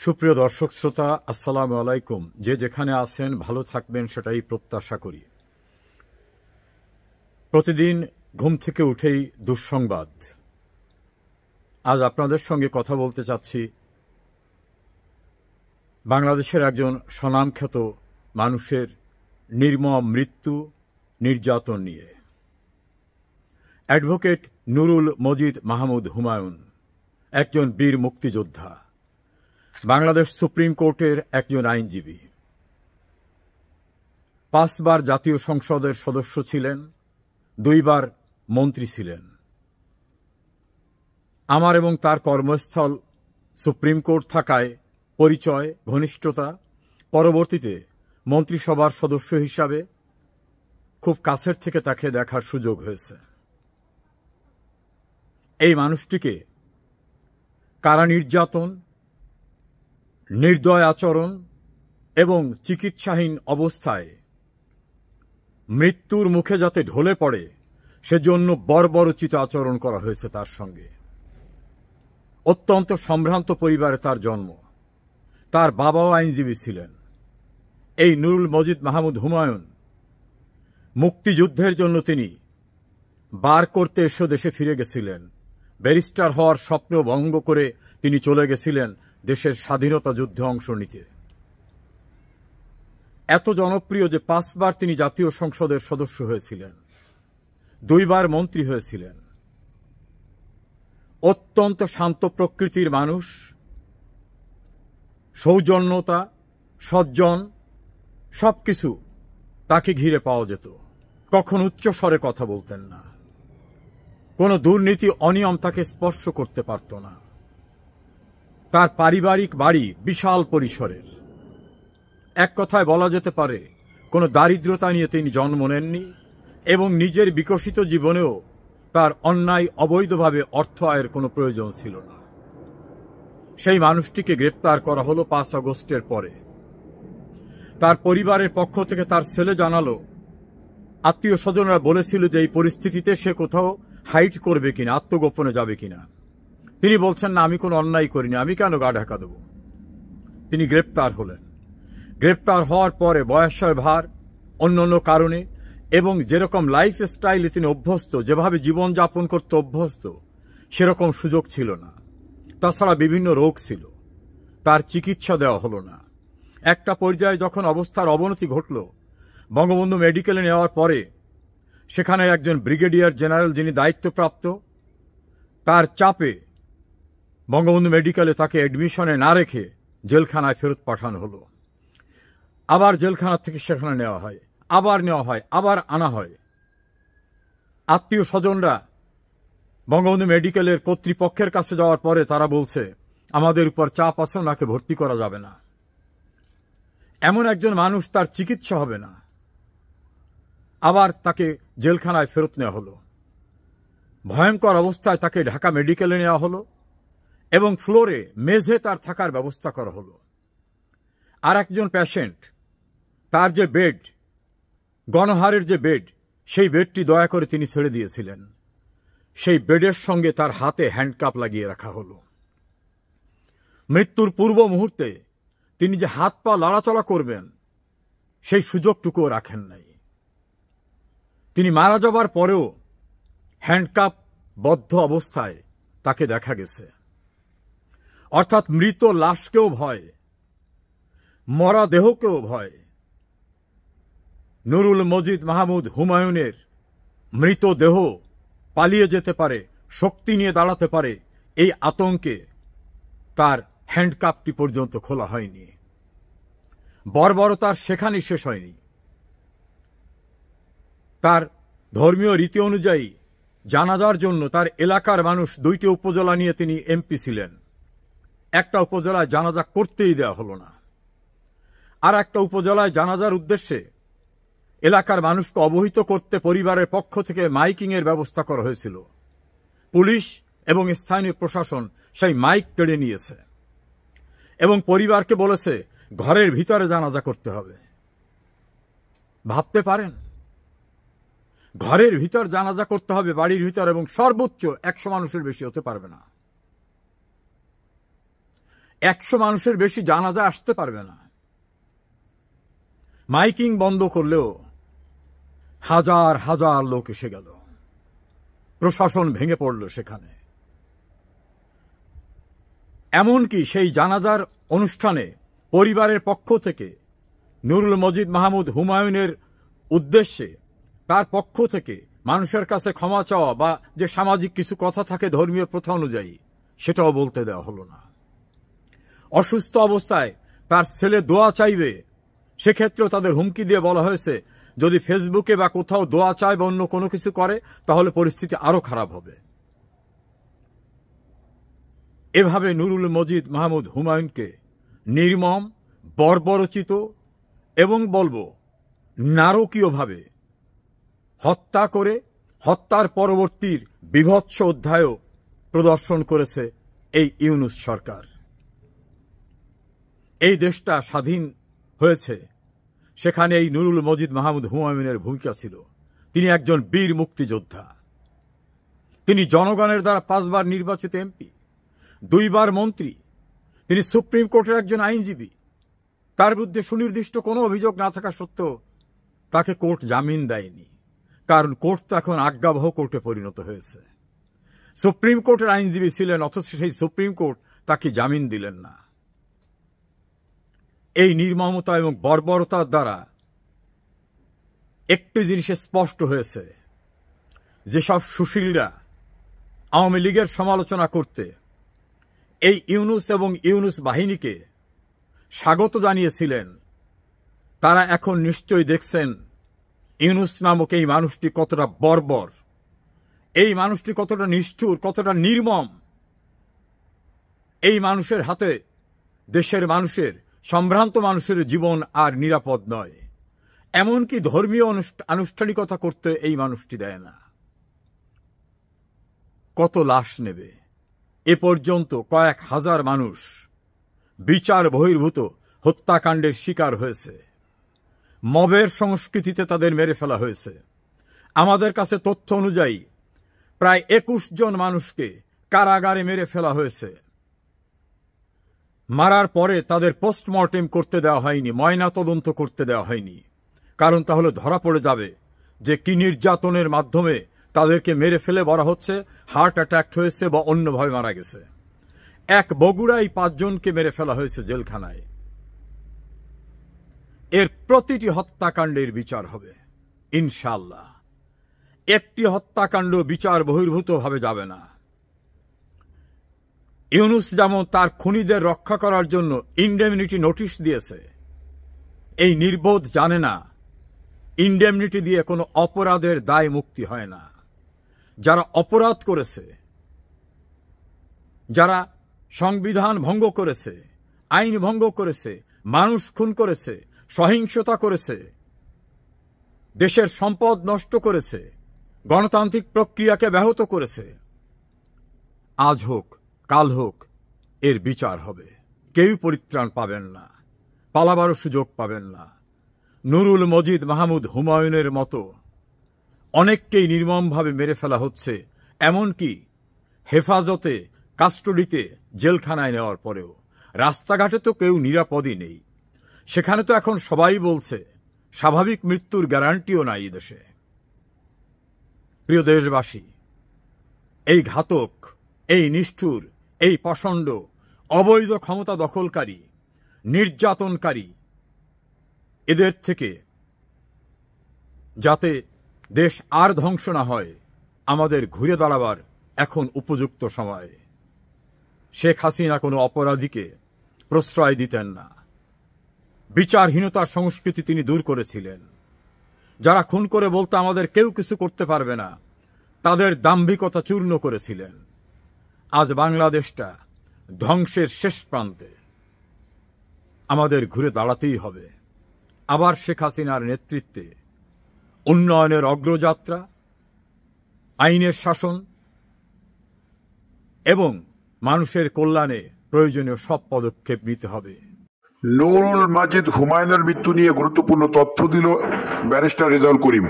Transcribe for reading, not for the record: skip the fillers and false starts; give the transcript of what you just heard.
সুপ্রিয় দর্শক শ্রোতা, আসসালামু আলাইকুম। যে যেখানে আছেন ভালো থাকবেন সেটাই প্রত্যাশা করি। প্রতিদিন ঘুম থেকে উঠেই দুঃসংবাদ। আজ আপনাদের সঙ্গে কথা বলতে চাচ্ছি বাংলাদেশের একজন স্বনামখ্যাত মানুষের নির্মম মৃত্যু, নির্যাতন নিয়ে। অ্যাডভোকেট নুরুল মজিদ মাহমুদ হুমায়ুন একজন বীর মুক্তিযোদ্ধা, বাংলাদেশ সুপ্রিম কোর্টের একজন আইনজীবী, 5 বার জাতীয় সংসদের সদস্য ছিলেন, 2 বার মন্ত্রী ছিলেন। আমার এবং তার কর্মস্থল সুপ্রিম কোর্ট থাকায় পরিচয়, ঘনিষ্ঠতা, পরবর্তীতে মন্ত্রিসভার সদস্য হিসাবে খুব কাছের থেকে তাকে দেখার সুযোগ হয়েছে। এই মানুষটিকে কারা নির্যাতন, নির্দয় আচরণ এবং চিকিৎসাহীন অবস্থায় মৃত্যুর মুখে যাতে ঢলে পড়ে সেজন্য বর্বরোচিত আচরণ করা হয়েছে তার সঙ্গে। অত্যন্ত সম্ভ্রান্ত পরিবারে তার জন্ম। তার বাবাও আইনজীবী ছিলেন। এই নুরুল মজিদ মাহমুদ হুমায়ুন মুক্তিযুদ্ধের জন্য তিনি বার করতে এসে দেশে ফিরে গেছিলেন। ব্যারিস্টার হওয়ার স্বপ্ন ভঙ্গ করে তিনি চলে গেছিলেন দেশের স্বাধীনতা যুদ্ধে অংশ নিতে। এত জনপ্রিয় যে 5 বার তিনি জাতীয় সংসদের সদস্য হয়েছিলেন, 2 বার মন্ত্রী হয়েছিলেন। অত্যন্ত শান্ত প্রকৃতির মানুষ, সৌজন্যতা, সজ্জন, সবকিছু তাকে ঘিরে পাওয়া যেত। কখন উচ্চ স্বরে কথা বলতেন না, কোনো দুর্নীতি, অনিয়ম তাকে স্পর্শ করতে পারত না। তার পারিবারিক বাড়ি বিশাল পরিসরের। এক কথায় বলা যেতে পারে কোনো দারিদ্রতা নিয়ে তিনি জন্ম নেননি এবং নিজের বিকশিত জীবনেও তার অন্যায় অবৈধভাবে অর্থ আয়ের কোনো প্রয়োজন ছিল না। সেই মানুষটিকে গ্রেপ্তার করা হলো 5 আগস্টের পরে। তার পরিবারের পক্ষ থেকে তার ছেলে জানালো, আত্মীয় স্বজনরা বলেছিল যে এই পরিস্থিতিতে সে কোথাও হাইড করবে কিনা, আত্মগোপনে যাবে কিনা। তিনি বলছেন, না, আমি কোনো অন্যায় করিনি, আমি কেন গা ঢাকা দেব। তিনি গ্রেপ্তার হলেন। গ্রেপ্তার হওয়ার পরে বয়সের ভার, অন্যান্য কারণে এবং যেরকম লাইফ স্টাইলে তিনি অভ্যস্ত, যেভাবে জীবনযাপন করতে অভ্যস্ত, সেরকম সুযোগ ছিল না। তাছাড়া বিভিন্ন রোগ ছিল, তার চিকিৎসা দেওয়া হলো না। একটা পর্যায়ে যখন অবস্থার অবনতি ঘটল, বঙ্গবন্ধু মেডিকেলে নেওয়ার পরে সেখানে একজন ব্রিগেডিয়ার জেনারেল যিনি দায়িত্বপ্রাপ্ত, তার চাপে বঙ্গবন্ধু মেডিকেলে তাকে অ্যাডমিশনে না রেখে জেলখানায় ফেরত পাঠানো হলো। আবার জেলখানা থেকে সেখানে নেওয়া হয়, আবার নেওয়া হয়, আবার আনা হয়। আত্মীয় স্বজনরা বঙ্গবন্ধু মেডিকেলের কর্তৃপক্ষের কাছে যাওয়ার পরে তারা বলছে, আমাদের উপর চাপ আছে, ওনাকে ভর্তি করা যাবে না। এমন একজন মানুষ, তার চিকিৎসা হবে না, আবার তাকে জেলখানায় ফেরত নেওয়া হলো। ভয়ঙ্কর অবস্থায় তাকে ঢাকা মেডিকেলে নেওয়া হলো এবং ফ্লোরে, মেঝে তার থাকার ব্যবস্থা করা হলো। আর একজন পেশেন্ট, তার যে বেড, গণহারের যে বেড, সেই বেডটি দয়া করে তিনি ছেড়ে দিয়েছিলেন। সেই বেডের সঙ্গে তার হাতে হ্যান্ডকাপ লাগিয়ে রাখা হলো। মৃত্যুর পূর্ব মুহূর্তে তিনি যে হাত পা লড়াচড়া করবেন সেই সুযোগটুকুও রাখেন নাই। তিনি মারা যাবার পরেও হ্যান্ডকাপ বদ্ধ অবস্থায় তাকে দেখা গেছে। অর্থাৎ মৃত লাশকেও ভয়, মরা দেহকেও ভয়। নুরুল মজিদ মাহমুদ হুমায়ুনের মৃতদেহ পালিয়ে যেতে পারে, শক্তি নিয়ে দাঁড়াতে পারে, এই আতঙ্কে তার হ্যান্ডকাপটি পর্যন্ত খোলা হয়নি। বর্বরতার সেখানেই শেষ হয়নি। তার ধর্মীয় রীতি অনুযায়ী জানাজার জন্য তার এলাকার মানুষ, 2টি উপজেলা নিয়ে তিনি এমপি ছিলেন, একটা উপজেলায় জানাজা করতেই দেওয়া হলো না। আর একটা উপজেলায় জানাজার উদ্দেশ্যে এলাকার মানুষকে অবহিত করতে পরিবারের পক্ষ থেকে মাইকিংয়ের ব্যবস্থা করা হয়েছিল। পুলিশ এবং স্থানীয় প্রশাসন সেই মাইক কেড়ে নিয়েছে এবং পরিবারকে বলেছে ঘরের ভিতরে জানাজা করতে হবে। ভাবতে পারেন, ঘরের ভিতর জানাজা করতে হবে, বাড়ির ভিতর, এবং সর্বোচ্চ 100 মানুষের বেশি হতে পারবে না। 100 মানুষের বেশি জানাজা আসতে পারবে না। মাইকিং বন্ধ করলেও হাজার হাজার লোক এসে গেল, প্রশাসন ভেঙে পড়ল সেখানে। এমনকি সেই জানাজার অনুষ্ঠানে পরিবারের পক্ষ থেকে নুরুল মজিদ মাহমুদ হুমায়ুনের উদ্দেশ্যে তার পক্ষ থেকে মানুষের কাছে ক্ষমা চাওয়া বা যে সামাজিক কিছু কথা থাকে ধর্মীয় প্রথা অনুযায়ী, সেটাও বলতে দেওয়া হলো না। অসুস্থ অবস্থায় তার ছেলে দোয়া চাইবে, সেক্ষেত্রেও তাদের হুমকি দিয়ে বলা হয়েছে যদি ফেসবুকে বা কোথাও দোয়া চায় বা অন্য কোনো কিছু করে তাহলে পরিস্থিতি আরো খারাপ হবে। এভাবে নুরুল মজিদ মাহমুদ হুমায়ুনকে নির্মম, বর্বরচিত এবং বলবো নারকীয়ভাবে হত্যা করে হত্যার পরবর্তীর বীভৎস অধ্যায়ও প্রদর্শন করেছে এই ইউনূস সরকার। এই দেশটা স্বাধীন হয়েছে, সেখানে এই নুরুল মজিদ মাহমুদ হুমায়ুনের ভূমিকা ছিল। তিনি একজন বীর মুক্তিযোদ্ধা, তিনি জনগণের দ্বারা 5 বার নির্বাচিত এমপি, 2 বার মন্ত্রী, তিনি সুপ্রিম কোর্টের একজন আইনজীবী। তার বিরুদ্ধে সুনির্দিষ্ট কোনো অভিযোগ না থাকা সত্ত্বেও তাকে কোর্ট জামিন দেয়নি, কারণ কোর্ট তো এখন আজ্ঞাবহ কোর্টে পরিণত হয়েছে। সুপ্রিম কোর্টের আইনজীবী ছিলেন, অথচ সেই সুপ্রিম কোর্ট তাকে জামিন দিলেন না। এই নির্মমতা এবং বর্বরতার দ্বারা একটি জিনিস স্পষ্ট হয়েছে, যেসব সুশীলরা আওয়ামী লীগের সমালোচনা করতে এই ইউনূস এবং ইউনূস বাহিনীকে স্বাগত জানিয়েছিলেন, তারা এখন নিশ্চয়ই দেখছেন ইউনূস নামক এই মানুষটি কতটা বর্বর, এই মানুষটি কতটা নিষ্ঠুর, কতটা নির্মম। এই মানুষের হাতে দেশের মানুষের, সম্ভ্রান্ত মানুষের জীবন আর নিরাপদ নয়। এমনকি ধর্মীয় আনুষ্ঠানিকতা করতে এই মানুষটি দেয় না। কত লাশ নেবে? এ পর্যন্ত কয়েক হাজার মানুষ বিচার বহির্ভূত হত্যাকাণ্ডের শিকার হয়েছে। মবের সংস্কৃতিতে তাদের মেরে ফেলা হয়েছে। আমাদের কাছে তথ্য অনুযায়ী প্রায় 21 জন মানুষকে কারাগারে মেরে ফেলা হয়েছে। মারার পরে তাদের পোস্টমর্টেম করতে দেওয়া হয়নি, ময়না তদন্ত করতে দেওয়া হয়নি, কারণ তাহলে ধরা পড়ে যাবে যে কি নির্যাতনের মাধ্যমে তাদেরকে মেরে ফেলে বলা হচ্ছে হার্ট অ্যাটাক হয়েছে বা অন্যভাবে মারা গেছে। এক বগুড়ায় 5 জনকে মেরে ফেলা হয়েছে জেলখানায়। এর প্রতিটি হত্যাকাণ্ডের বিচার হবে ইনশাআল্লাহ। একটি হত্যাকাণ্ড বিচার বহির্ভূতভাবে যাবে না। ইউনূস যেমন তার খুনিদের রক্ষা করার জন্য ইনডেমনিটি নোটিশ দিয়েছে, এই নির্বোধ জানে না ইনডেমনিটি দিয়ে কোনো অপরাধের দায় মুক্তি হয় না। যারা অপরাধ করেছে, যারা সংবিধান ভঙ্গ করেছে, আইন ভঙ্গ করেছে, মানুষ খুন করেছে, সহিংসতা করেছে, দেশের সম্পদ নষ্ট করেছে, গণতান্ত্রিক প্রক্রিয়াকে ব্যাহত করেছে, আজ হোক কাল হোক এর বিচার হবে। কেউ পরিত্রাণ পাবেন না, পালাবারও সুযোগ পাবেন না। নুরুল মজিদ মাহমুদ হুমায়ুনের মতো অনেককেই নির্মমভাবে মেরে ফেলা হচ্ছে, এমনকি হেফাজতে, কাস্টডিতে, জেলখানায় নেওয়ার পরেও। রাস্তাঘাটে তো কেউ নিরাপদই নেই, সেখানে তো এখন সবাই বলছে স্বাভাবিক মৃত্যুর গ্যারান্টিও নাই দেশে। প্রিয় দেশবাসী, এই ঘাতক, এই নিষ্ঠুর, এই পাষণ্ড, অবৈধ ক্ষমতা দখলকারী, নির্যাতনকারী, এদের থেকে যাতে দেশ আর ধ্বংস না হয়, আমাদের ঘুরে দাঁড়াবার এখন উপযুক্ত সময়। শেখ হাসিনা কোনো অপরাধীকে প্রশ্রয় দিতেন না। বিচারহীনতার সংস্কৃতি তিনি দূর করেছিলেন। যারা খুন করে বলতো আমাদের কেউ কিছু করতে পারবে না, তাদের দাম্ভিকতা চূর্ণ করেছিলেন। আজ বাংলাদেশটা ধ্বংসের শেষ প্রান্তে, আমাদের ঘুরে দাঁড়াতেই হবে। আবার শেখ হাসিনার নেতৃত্বে উন্নয়নের অগ্রযাত্রা, আইনের শাসন এবং মানুষের কল্যাণে প্রয়োজনীয় সব পদক্ষেপ নিতে হবে। নুরুল মজিদ হুমায়ুনের মৃত্যু নিয়ে গুরুত্বপূর্ণ তথ্য দিল ব্যারিস্টার রেজাউল করিম।